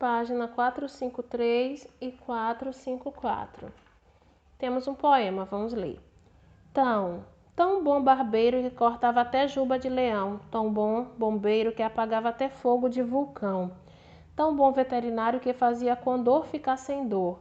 página 453 e 454. Temos um poema, vamos ler. Tão bom barbeiro que cortava até juba de leão, tão bom bombeiro que apagava até fogo de vulcão, tão bom veterinário que fazia condor ficar sem dor,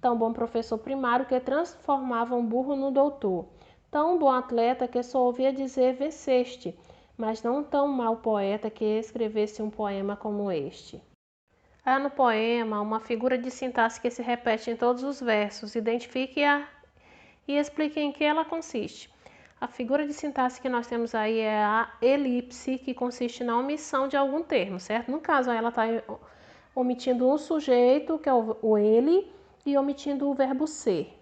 tão bom professor primário que transformava um burro no doutor, tão bom atleta que só ouvia dizer venceste, mas não tão mau poeta que escrevesse um poema como este. Há no poema uma figura de sintaxe que se repete em todos os versos. Identifique-a e explique em que ela consiste. A figura de sintaxe que nós temos aí é a elipse, que consiste na omissão de algum termo, certo? No caso, ela está omitindo um sujeito, que é o ele, e omitindo o verbo ser,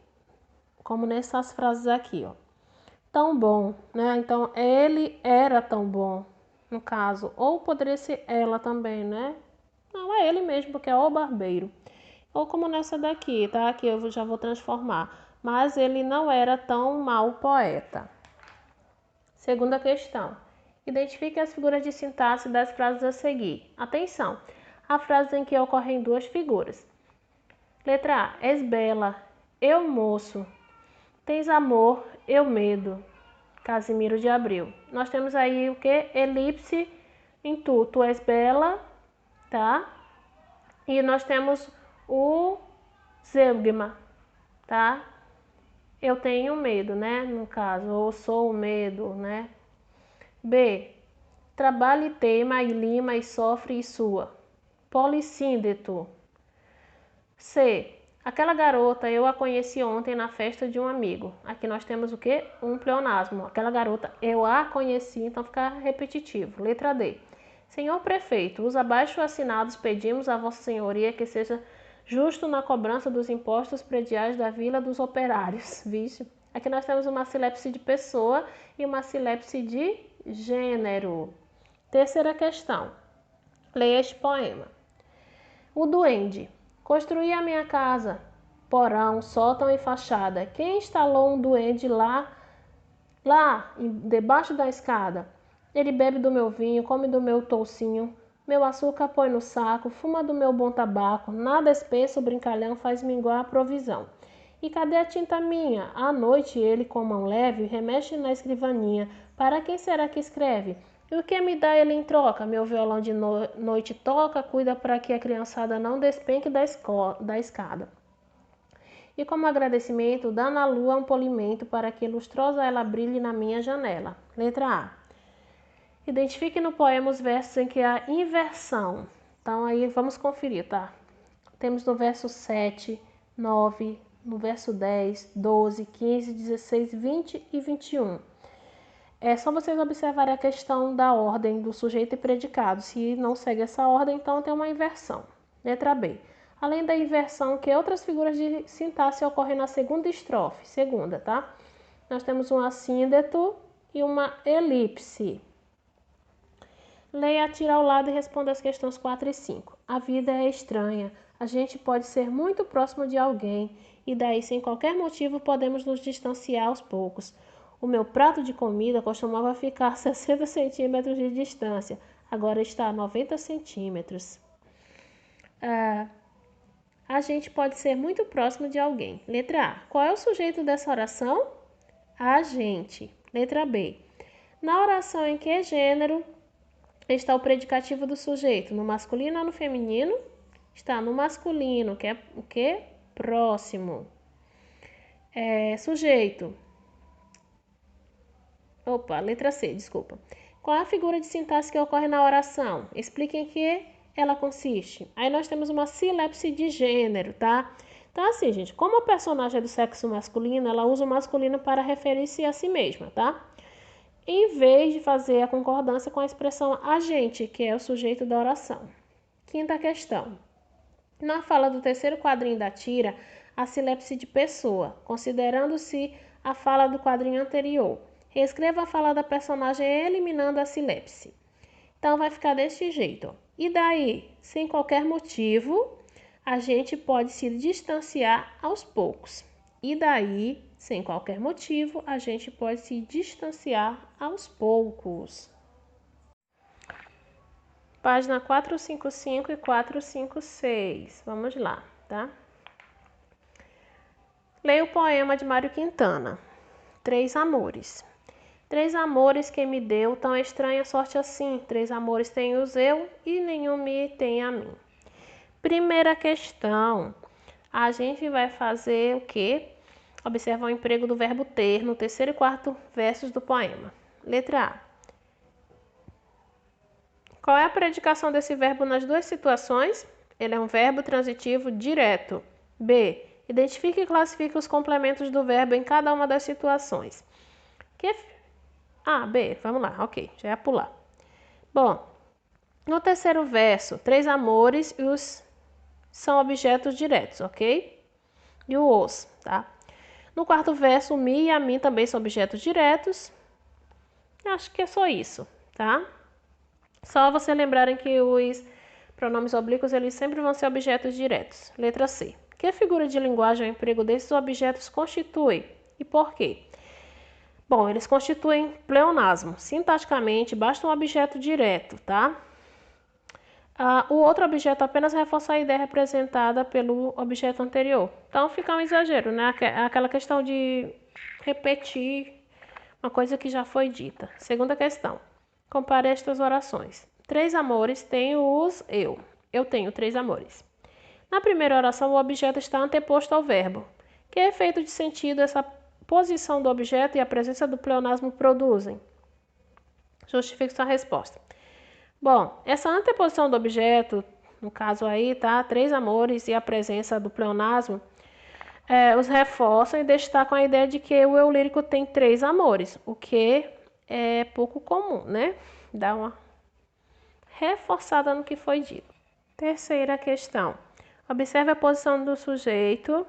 como nessas frases aqui, ó. Tão bom, né? Então, ele era tão bom, no caso. Ou poderia ser ela também, né? Não, é ele mesmo, porque é o barbeiro. Ou como nessa daqui, tá? Que eu já vou transformar. Mas ele não era tão mau poeta. Segunda questão. Identifique as figuras de sintaxe das frases a seguir. Atenção! Há frases em que ocorrem duas figuras. Letra A. És bela. Eu moço. Tens amor. Eu medo. Casimiro de Abril. Nós temos aí o que? Elipse em tu. Tu és bela, tá? E nós temos o zeugma, tá? Eu tenho medo, né? No caso, ou sou o medo, né? B. Trabalha e teima e lima e sofre e sua. Polissíndeto. C. Aquela garota eu a conheci ontem na festa de um amigo. Aqui nós temos o quê? Um pleonasmo. Aquela garota eu a conheci, então fica repetitivo. Letra D. Senhor prefeito, os abaixo assinados pedimos a vossa senhoria que seja justo na cobrança dos impostos prediais da Vila dos Operários. Vixe. Aqui nós temos uma silepse de pessoa e uma silepse de gênero. Terceira questão. Leia este poema. O duende. Construí a minha casa, porão, sótão e fachada. Quem instalou um duende lá, debaixo da escada? Ele bebe do meu vinho, come do meu toucinho, meu açúcar põe no saco, fuma do meu bom tabaco, nada espesso, o brincalhão faz minguar a provisão. E cadê a tinta minha? À noite ele, com mão leve, remexe na escrivaninha. Para quem será que escreve? E o que me dá ele em troca? Meu violão de noite toca, cuida para que a criançada não despenque da escada. E como agradecimento, dá na lua um polimento para que lustrosa ela brilhe na minha janela. Letra A. Identifique no poema os versos em que há inversão. Então aí vamos conferir, tá? Temos no verso 7, 9, no verso 10, 12, 15, 16, 20 e 21. É só vocês observarem a questão da ordem do sujeito e predicado. Se não segue essa ordem, então tem uma inversão. Letra B. Além da inversão, que outras figuras de sintaxe ocorrem na segunda estrofe? Segunda, tá? Nós temos um assíndeto e uma elipse. Leia, atira ao lado e responda as questões 4 e 5. A vida é estranha. A gente pode ser muito próximo de alguém e daí, sem qualquer motivo, podemos nos distanciar aos poucos. O meu prato de comida costumava ficar a 60 centímetros de distância. Agora está a 90 centímetros. A gente pode ser muito próximo de alguém. Letra A. Qual é o sujeito dessa oração? A gente. Letra B. Na oração em que gênero está o predicativo do sujeito? No masculino ou no feminino? Está no masculino, que é o que? Próximo. Sujeito. Letra C, desculpa. Qual é a figura de sintaxe que ocorre na oração? Explique em que ela consiste. Aí nós temos uma silepse de gênero, tá? Então assim, gente, como a personagem é do sexo masculino, ela usa o masculino para referir-se a si mesma, tá? Em vez de fazer a concordância com a expressão agente, que é o sujeito da oração. Quinta questão. Na fala do terceiro quadrinho da tira, a silepse de pessoa, considerando-se a fala do quadrinho anterior. Reescreva a fala da personagem eliminando a silepse. Então vai ficar deste jeito. E daí, sem qualquer motivo, a gente pode se distanciar aos poucos. E daí, sem qualquer motivo, a gente pode se distanciar aos poucos. Página 455 e 456. Vamos lá, tá? Leia o poema de Mário Quintana. 3 amores. 3 amores quem me deu, tão estranha sorte assim. 3 amores tenho eu e nenhum me tem a mim. Primeira questão. A gente vai fazer o quê? Observa o emprego do verbo ter no terceiro e quarto versos do poema. Letra A. Qual é a predicação desse verbo nas duas situações? Ele é um verbo transitivo direto. B. Identifique e classifique os complementos do verbo em cada uma das situações. B. Vamos lá. Ok, já ia pular. Bom, no terceiro verso, 3 amores e os são objetos diretos, ok? E o os, tá? No quarto verso, o me e a mim também são objetos diretos. Acho que é só isso, tá? Só você lembrarem que os pronomes oblíquos eles sempre vão ser objetos diretos. Letra C. Que figura de linguagem o emprego desses objetos constitui e por quê? Bom, eles constituem pleonasmo. Sintaticamente, basta um objeto direto, tá? O outro objeto apenas reforça a ideia representada pelo objeto anterior. Então fica um exagero, né? Aquela questão de repetir uma coisa que já foi dita. Segunda questão. Compare estas orações. 3 amores tenho os eu. Eu tenho 3 amores. Na primeira oração, o objeto está anteposto ao verbo. Que efeito de sentido essa posição do objeto e a presença do pleonasmo produzem? Justifique sua resposta. Bom, essa anteposição do objeto, no caso aí, tá? 3 amores e a presença do pleonasmo, os reforçam e destacam a ideia de que o eu lírico tem 3 amores, o que é pouco comum, né? Dá uma reforçada no que foi dito. Terceira questão. Observe a posição do sujeito,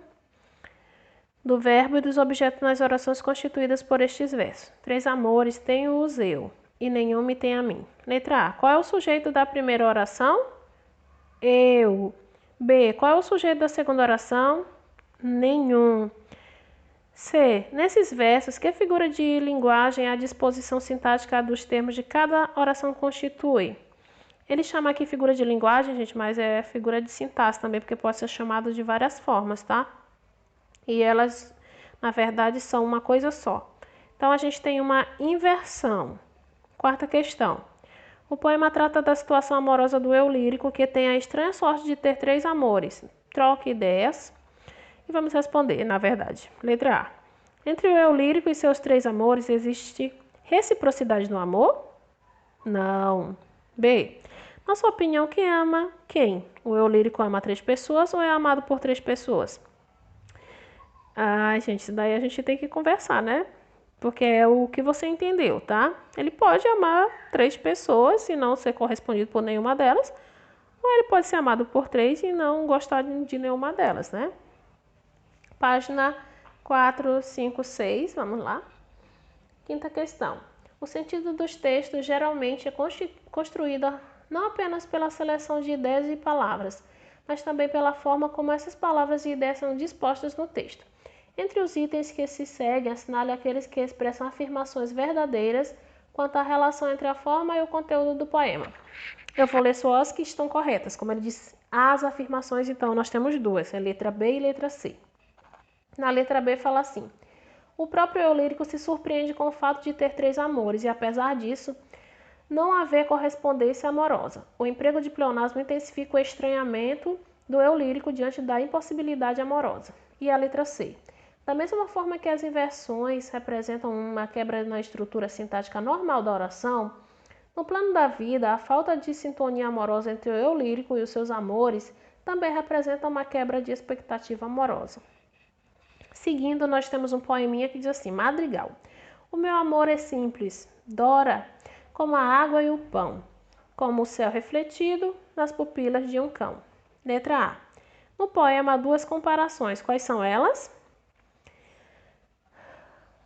do verbo e dos objetos nas orações constituídas por estes versos. 3 amores tenho os eu e nenhum me tem a mim. Letra A. Qual é o sujeito da primeira oração? Eu. B. Qual é o sujeito da segunda oração? Nenhum. C. Nesses versos, que figura de linguagem a disposição sintática dos termos de cada oração constitui? Ele chama aqui figura de linguagem, gente, mas é figura de sintaxe também, porque pode ser chamado de várias formas, tá? E elas, na verdade, são uma coisa só. Então, a gente tem uma inversão. Quarta questão. O poema trata da situação amorosa do eu lírico, que tem a estranha sorte de ter 3 amores. Troque ideias. E vamos responder, na verdade. Letra A. Entre o eu lírico e seus 3 amores, existe reciprocidade no amor? Não. B. Na sua opinião, quem ama quem? O eu lírico ama 3 pessoas ou é amado por 3 pessoas? Gente, isso daí a gente tem que conversar, né? Porque é o que você entendeu, tá? Ele pode amar 3 pessoas e não ser correspondido por nenhuma delas, ou ele pode ser amado por 3 e não gostar de nenhuma delas, né? Página 456, vamos lá. Quinta questão. O sentido dos textos geralmente é construído não apenas pela seleção de ideias e palavras, mas também pela forma como essas palavras e ideias são dispostas no texto. Entre os itens que se seguem, assinale aqueles que expressam afirmações verdadeiras quanto à relação entre a forma e o conteúdo do poema. Eu vou ler só as que estão corretas. Como ele diz, as afirmações, então, nós temos 2, a letra B e letra C. Na letra B fala assim: o próprio eu lírico se surpreende com o fato de ter 3 amores e, apesar disso, não haver correspondência amorosa. O emprego de pleonasmo intensifica o estranhamento do eu lírico diante da impossibilidade amorosa. E a letra C. Da mesma forma que as inversões representam uma quebra na estrutura sintática normal da oração, no plano da vida, a falta de sintonia amorosa entre o eu lírico e os seus amores também representa uma quebra de expectativa amorosa. Seguindo, nós temos um poeminha que diz assim: Madrigal. O meu amor é simples, Dora, como a água e o pão, como o céu refletido nas pupilas de um cão. Letra A. No poema há 2 comparações. Quais são elas?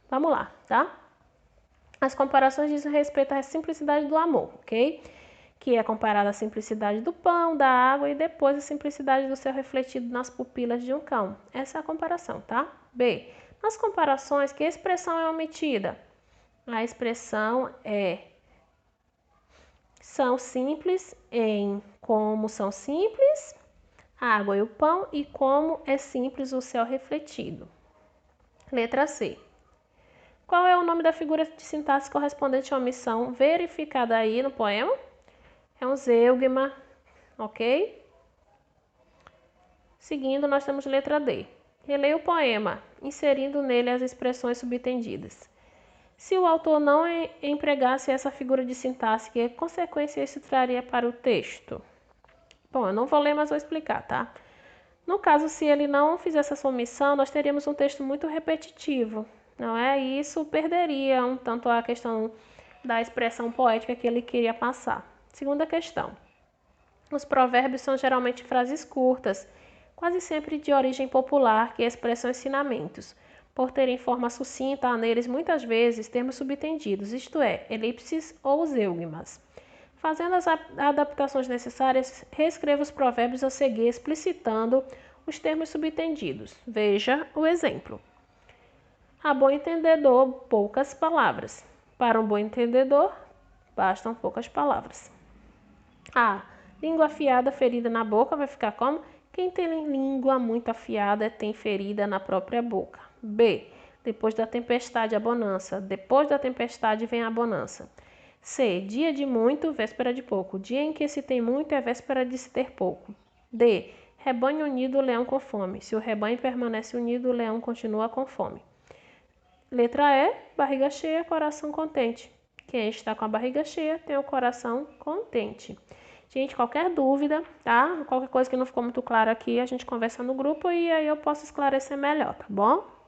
Vamos lá, tá? As comparações dizem respeito à simplicidade do amor, ok? Que é comparada à simplicidade do pão, da água e depois a simplicidade do céu refletido nas pupilas de um cão. Essa é a comparação, tá? B. Nas comparações, que expressão é omitida? A expressão é São simples em como são simples a água e o pão e como é simples o céu refletido. Letra C. Qual é o nome da figura de sintaxe correspondente à omissão verificada aí no poema? É um zeugma, ok? Seguindo, nós temos letra D. Releia o poema, inserindo nele as expressões subtendidas. Se o autor não empregasse essa figura de sintaxe, que consequência isso traria para o texto? Bom, eu não vou ler, mas vou explicar, tá? No caso, se ele não fizesse essa omissão, nós teríamos um texto muito repetitivo, não é? E isso perderia um tanto a questão da expressão poética que ele queria passar. Segunda questão. Os provérbios são geralmente frases curtas, quase sempre de origem popular, que expressam ensinamentos. Por terem forma sucinta, há neles muitas vezes termos subtendidos, isto é, elipses ou zeugmas. Fazendo as adaptações necessárias, reescreva os provérbios a seguir, explicitando os termos subtendidos. Veja o exemplo. A bom entendedor, poucas palavras. Para um bom entendedor, bastam poucas palavras. A. Língua afiada, ferida na boca, vai ficar como? Quem tem língua muito afiada tem ferida na própria boca. B. Depois da tempestade, a bonança. Depois da tempestade vem a bonança. C. Dia de muito, véspera de pouco. Dia em que se tem muito é véspera de se ter pouco. D. Rebanho unido, leão com fome. Se o rebanho permanece unido, o leão continua com fome. Letra E. Barriga cheia, coração contente. Quem está com a barriga cheia tem o coração contente. Gente, qualquer dúvida, tá? Qualquer coisa que não ficou muito clara aqui, a gente conversa no grupo e aí eu posso esclarecer melhor, tá bom?